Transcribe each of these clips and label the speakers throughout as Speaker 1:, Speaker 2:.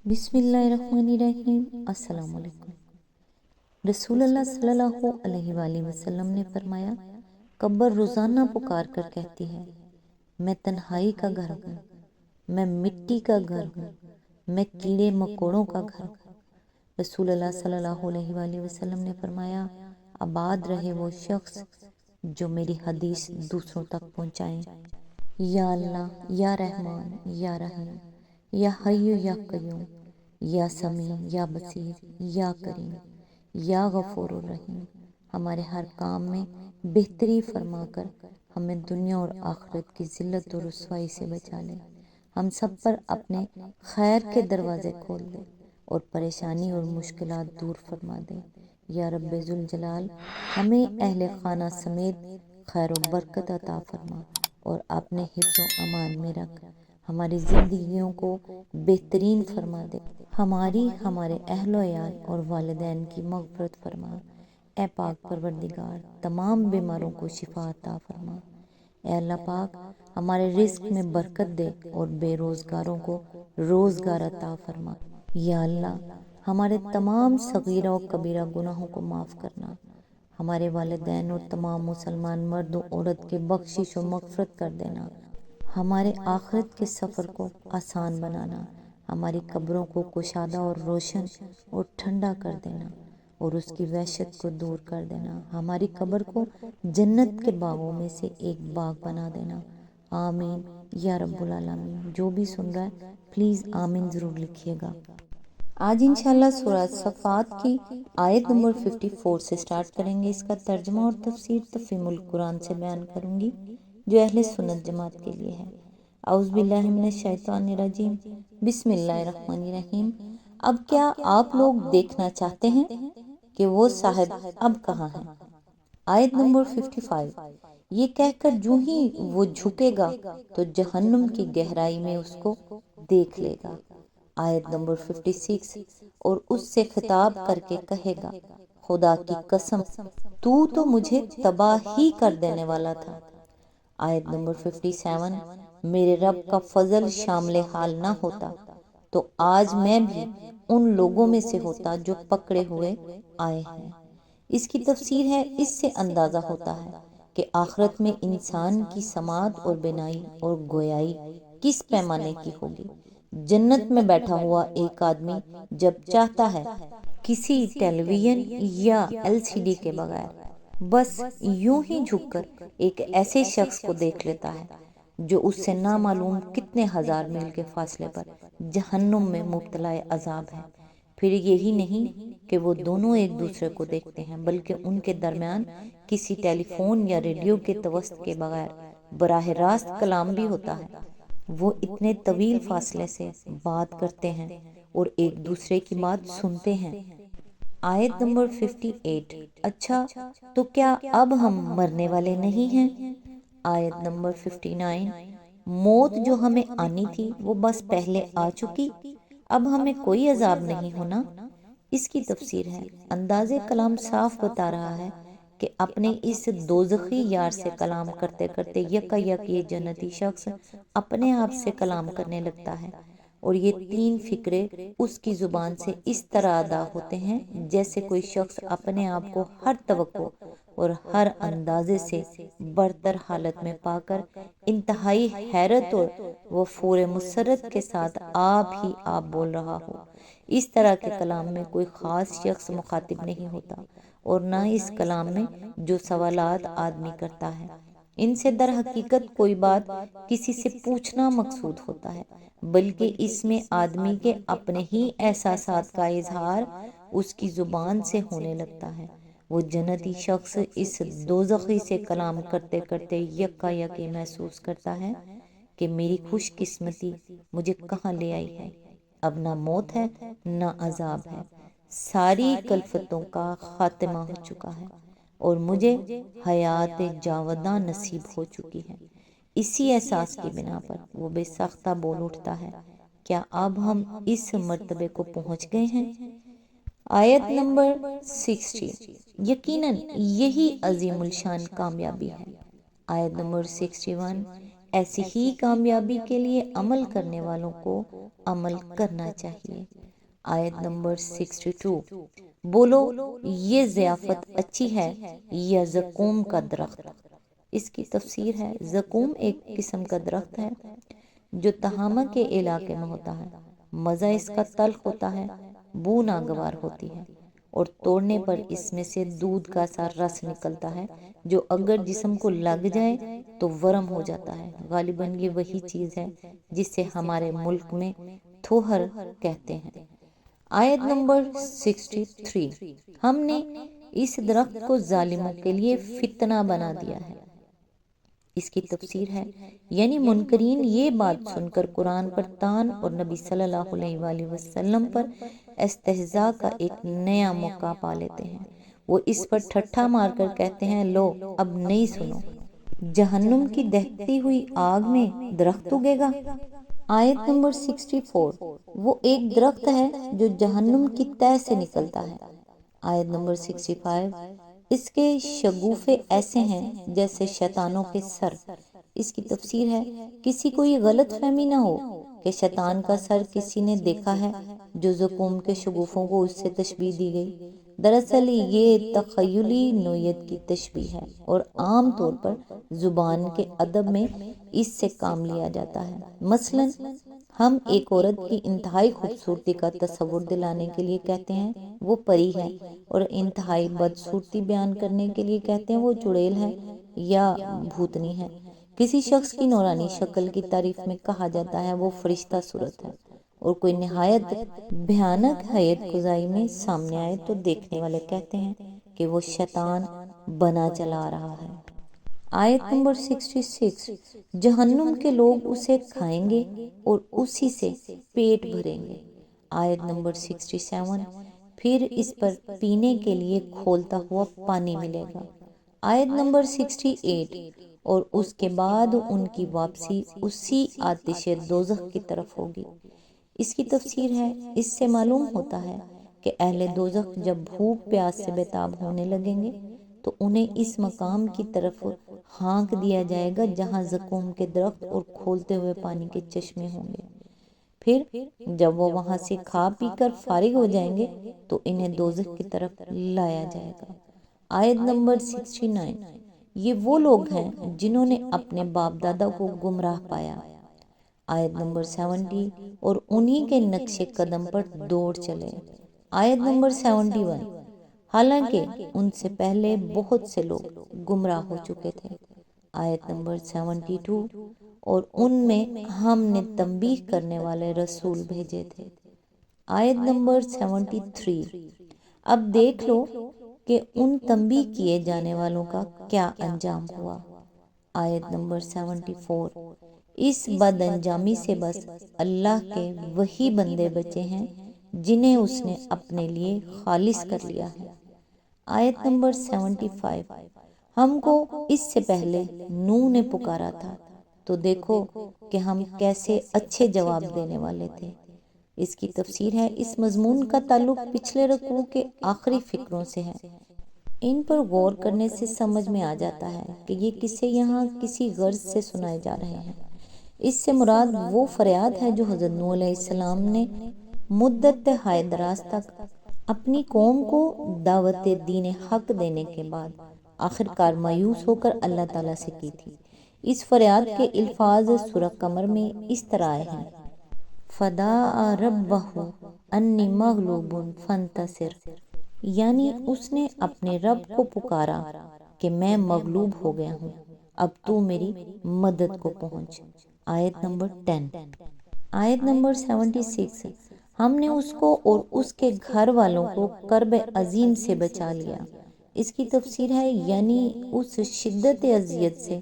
Speaker 1: بسم اللہ الرحمن الرحیم۔ السلام علیکم۔ رسول اللہ صلی اللہ علیہ وآلہ وسلم نے فرمایا، قبر روزانہ پکار کر کہتی ہے، میں تنہائی کا گھر ہوں، میں مٹی کا گھر ہوں، میں کیڑے مکوڑوں کا گھر ہوں۔ رسول اللہ صلی اللہ علیہ وآلہ وسلم نے فرمایا، آباد رہے وہ شخص جو میری حدیث دوسروں تک پہنچائیں۔ یا اللہ، یا رحمان، یا رحیم، یا حی یا قیوم، یا سمیع یا بصیر، یا کریم، یا غفور الرحیم، ہمارے ہر کام میں بہتری فرما کر ہمیں دنیا اور آخرت کی ذلت و رسوائی سے بچا لے۔ ہم سب پر اپنے خیر کے دروازے کھول دے اور پریشانی اور مشکلات دور فرما دے۔ یا رب ذوالجلال، ہمیں اہل خانہ سمیت خیر و برکت عطا فرما اور اپنے حفظ و امان میں رکھ، ہماری زندگیوں کو بہترین فرما دے، ہمارے اہل و عیال اور والدین کی مغفرت فرما۔ اے پاک پروردگار، تمام بیماروں کو شفا عطا فرما۔ اے اللہ پاک، ہمارے رزق میں برکت دے اور بے روزگاروں کو روزگار عطا فرما۔ یا اللہ، ہمارے تمام صغیرہ و کبیرہ گناہوں کو معاف کرنا، ہمارے والدین اور تمام مسلمان مرد و عورت کے بخشش و مغفرت کر دینا، ہمارے آخرت کے سفر کو آسان بنانا، ہماری قبروں کو کشادہ اور روشن اور ٹھنڈا کر دینا اور اس کی وحشت کو دور کر دینا، ہماری قبر کو جنت کے باغوں میں سے ایک باغ بنا دینا۔ آمین یا رب العالمین۔ جو بھی سن رہا ہے پلیز آمین ضرور لکھیے گا۔ آج انشاءاللہ سورہ صفات کی آیت نمبر 54 سے سٹارٹ کریں گے۔ اس کا ترجمہ اور تفسیر تفہیم القرآن سے بیان کروں گی جو اہل سنت جماعت کے لیے ہے۔ اعوذ باللہ من الشیطان الرجیم، بسم اللہ الرحمن الرحیم۔ اب کیا آپ لوگ دیکھنا چاہتے ہیں کہ وہ صاحب اب کہاں ہیں؟ آیت نمبر 55، یہ کہہ کر جو ہی وہ جھکے گا تو جہنم کی گہرائی میں اس کو دیکھ لے گا۔ آیت نمبر 56، اور اس سے خطاب کر کے کہے گا، خدا کی قسم تو مجھے تباہ ہی کر دینے والا تھا۔ آیت نمبر 57، میرے رب کا فضل شامل حال نہ ہوتا تو آج میں بھی ان لوگوں میں سے ہوتا جو پکڑے ہوئے آئے ہیں۔ اس کی تفسیر ہے، اس سے اندازہ ہوتا ہے کہ آخرت میں انسان کی سماعت اور بینائی اور گویائی کس پیمانے کی ہوگی۔ جنت میں بیٹھا ہوا ایک آدمی جب چاہتا ہے کسی ٹیلی ویژن یا LCD کے بغیر بس یوں ہی جھک کر ایک ایسے شخص کو دیکھ لیتا ہے جو اس سے نامعلوم کتنے ہزار میل کے فاصلے پر جہنم میں مبتلا عذاب ہے۔ پھر یہی نہیں کہ وہ دونوں ایک دوسرے کو دیکھتے ہیں، بلکہ ان کے درمیان کسی ٹیلی فون یا ریڈیو کے توسط کے بغیر براہ راست کلام بھی ہوتا ہے۔ وہ اتنے طویل فاصلے سے بات کرتے ہیں اور ایک دوسرے کی بات سنتے ہیں۔ آیت نمبر 58، اچھا تو کیا اب ہم مرنے والے نہیں ہیں؟ آیت نمبر 59، موت جو ہمیں آنی تھی وہ بس پہلے آ چکی، اب ہمیں کوئی عذاب نہیں ہونا۔ اس کی تفسیر ہے، انداز کلام صاف بتا رہا ہے کہ اپنے اس دوزخی یار سے کلام کرتے کرتے یکا یک یہ جنتی شخص اپنے آپ سے کلام کرنے لگتا ہے، اور یہ تین فقرے اس کی زبان سے اس طرح ادا ہوتے ہیں جیسے کوئی شخص اپنے آپ کو ہر توقع اور ہر اندازے سے برتر حالت میں پا کر انتہائی حیرت اور وفور مسرت کے ساتھ آپ ہی آپ بول رہا ہو۔ اس طرح کے کلام میں کوئی خاص شخص مخاطب نہیں ہوتا، اور نہ اس کلام میں جو سوالات آدمی کرتا ہے ان سے در حقیقت کوئی بات کسی سے پوچھنا مقصود ہوتا ہے، بلکہ اس میں آدمی کے اپنے ہی احساسات کا اظہار اس کی زبان سے ہونے لگتا ہے۔ وہ جنتی شخص اس دوزخی سے کلام کرتے کرتے یکا یک محسوس کرتا ہے کہ میری خوش قسمتی مجھے کہاں لے آئی ہے، اب نہ موت ہے نہ عذاب ہے، ساری کلفتوں کا خاتمہ ہو چکا ہے اور مجھے حیات جاوداں نصیب ہو چکی ہے۔ اسی احساس کی بنا پر وہ بے ساختہ بول اٹھتا ہے، کیا اب ہم اس مرتبے کو پہنچ گئے ہیں؟ آیت نمبر 60، یقیناً یہی عظیم الشان کامیابی ہے۔ آیت نمبر 61، ایسی ہی کامیابی کے لیے عمل کرنے والوں کو عمل کرنا چاہیے۔ آیت نمبر 62، بولو یہ ضیافت اچھی ہے یا زقوم کا درخت؟ اس کی تفسیر ہے، زقوم ایک قسم کا درخت ہے جو تہامہ کے علاقے میں ہوتا ہے، مزہ اس کا تلخ ہوتا ہے، بو ناگوار ہوتی ہے، اور توڑنے پر اس میں سے دودھ کا سا رس نکلتا ہے جو اگر جسم کو لگ جائے تو ورم ہو جاتا ہے۔ غالباً یہ وہی چیز ہے جسے ہمارے ملک میں تھوہر کہتے ہیں۔ آیت نمبر 63، ہم نے اس درخت کو ظالموں کے لیے فتنہ بنا دیا ہے۔ اس کی تفسیر ہے، یعنی منکرین یہ بات سن کر قرآن پر طعن اور نبی صلی اللہ علیہ وآلہ وسلم پر استہزاء کا ایک نیا موقع پا لیتے ہیں۔ وہ اس پر ٹھٹھا مار کر کہتے ہیں، لو اب نہیں سنو، جہنم کی دہتی ہوئی آگ میں درخت اگے گا۔ آیت نمبر 64، وہ ایک درخت ہے جو جہنم کی تہ سے نکلتا ہے۔ آیت نمبر 65، اس کے شگوفے ایسے ہیں جیسے شیطانوں کے سر۔ اس کی تفسیر ہے، کسی کو یہ غلط فہمی نہ ہو کہ شیطان کا سر کسی نے دیکھا ہے جو زقوم کے شگوفوں کو اس سے تشبیہ دی گئی۔ دراصل یہ تخیلی نوعیت کی تشبیہ ہے اور عام طور پر زبان کے ادب میں اس سے کام لیا جاتا ہے۔ مثلاً ہم ایک عورت کی انتہائی خوبصورتی کا تصور دلانے کے لیے کہتے ہیں وہ پری ہے، اور انتہائی بدصورتی بیان کرنے کے لیے کہتے ہیں وہ چڑیل ہے یا بھوتنی ہے۔ کسی شخص کی نورانی شکل کی تعریف میں کہا جاتا ہے وہ فرشتہ صورت ہے، اور کوئی نہایت بھیانک حیت گزاری میں سامنے آئے تو دیکھنے والے کہتے ہیں کہ وہ شیطان بنا چلا رہا ہے۔ آیت نمبر 66، جہنم کے لوگ اسے کھائیں گے اور اسی سے پیٹ بھریں گے۔ آیت نمبر 67، پھر اس پر پینے کے لیے کھولتا ہوا پانی ملے گا۔ آیت نمبر 68، اور اس کے بعد ان کی واپسی اسی آتش دوزخ کی طرف ہوگی۔ اس کی تفسیر ہے، اس سے معلوم ہوتا ہے کہ اہل دوزخ جب بھوک پیاس سے بیتاب ہونے لگیں گے تو انہیں اس مقام کی طرف ہانک دیا جائے گا جہاں زقوم کے درخت اور کھولتے ہوئے پانی کے چشمے ہوں گے۔ پھر جب وہ وہاں سے کھا پی کر فارغ ہو جائیں گے تو انہیں دوزخ کی طرف لایا جائے گا۔ آیت نمبر 69، یہ وہ لوگ ہیں جنہوں نے اپنے باپ دادا کو گمراہ پایا۔ آیت نمبر 70، اور انہی کے نقش قدم پر دوڑ چلے۔ آیت نمبر 71، حالانکہ ان سے پہلے بہت سے لوگ گمراہ ہو چکے تھے۔ آیت نمبر 72، اور ان میں ہم نے تنبیہ کرنے والے رسول بھیجے تھے۔ آیت نمبر 73، اب دیکھ لو کہ ان تنبیہ کیے جانے والوں کا کیا انجام ہوا۔ آیت نمبر 74، اس بد انجامی سے بس اللہ کے وہی بندے بچے ہیں جنہیں اس نے اپنے لیے خالص کر لیا ہے۔ آیت نمبر 75، ہم کو اس سے پہلے نوح نے پکارا تھا تو دیکھو کہ ہم کیسے اچھے جواب دینے والے تھے۔ اس کی تفسیر ہے، اس مضمون کا تعلق پچھلے رکوع کے آخری فقروں سے ہے۔ ان پر غور کرنے سے سمجھ میں آ جاتا ہے کہ یہ قصے یہاں کسی غرض سے سنائے جا رہے ہیں۔ اس سے مراد وہ فریاد ہے جو حضرت نوح علیہ السلام نے مدت ہائے دراز تک اپنی قوم کو دعوت دین حق دینے کے بعد آخرکار مایوس ہو کر اللہ تعالیٰ سے کی تھی۔ اس فریاد کے الفاظ سورہ قمر میں اس طرح آئے ہیں، فَدَعَا رَبَّهُ أَنِّي مَغْلُوبٌ فَانتَصِرْ، یعنی اس نے اپنے رب کو پکارا کہ میں مغلوب ہو گیا ہوں، اب تو میری مدد کو پہنچ۔ آیت نمبر 10۔ آیت نمبر 76، ہم نے اس کو اور اس کے گھر والوں کو کرب عظیم سے بچا لیا۔ اس کی تفسیر ہے، یعنی اس شدت اذیت سے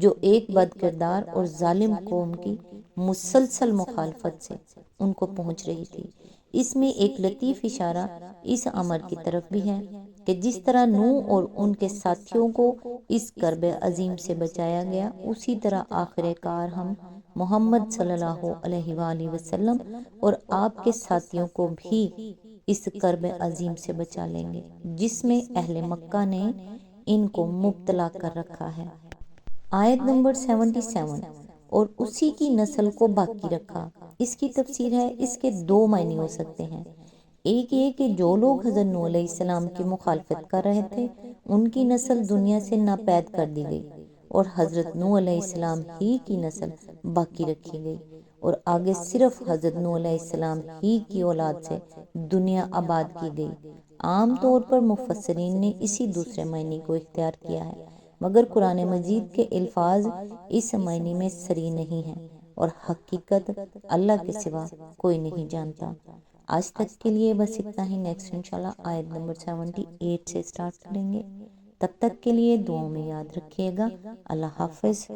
Speaker 1: جو ایک بد کردار اور ظالم قوم کی مسلسل مخالفت سے ان کو پہنچ رہی تھی۔ اس میں ایک لطیف اشارہ اس امر کی طرف بھی ہے کہ جس طرح نوح اور ان کے ساتھیوں کو اس کرب عظیم سے بچایا گیا، اسی طرح آخر کار ہم محمد صلی اللہ علیہ وآلہ وسلم اور آپ کے ساتھیوں کو بھی اس کرب عظیم سے بچا لیں گے جس میں اہل مکہ نے ان کو مبتلا کر رکھا ہے۔ آیت نمبر 77، اور اسی کی نسل کو باقی رکھا۔ اس کی تفسیر ہے، اس کے دو معنی ہو سکتے ہیں۔ ایک یہ کہ جو لوگ حضرت نوح علیہ السلام کی مخالفت کر رہے تھے ان کی نسل دنیا سے ناپید کر دی گئی اور حضرت نوح علیہ السلام ہی کی نسل باقی رکھی گئی، اور آگے صرف حضرت نوح علیہ السلام ہی کی اولاد سے دنیا آباد کی گئی۔ عام طور پر مفسرین نے اسی دوسرے معنی کو اختیار کیا ہے، مگر قرآن مجید کے الفاظ اس معنی میں صریح نہیں ہیں اور حقیقت اللہ کے سوا کوئی نہیں جانتا۔ آج تک کے لیے بس اتنا ہی، نیکسٹ انشاءاللہ آیت نمبر 78 سے سٹارٹ کریں گے۔ تب تک کے لیے دعاؤں میں یاد رکھیے گا۔ اللہ حافظ۔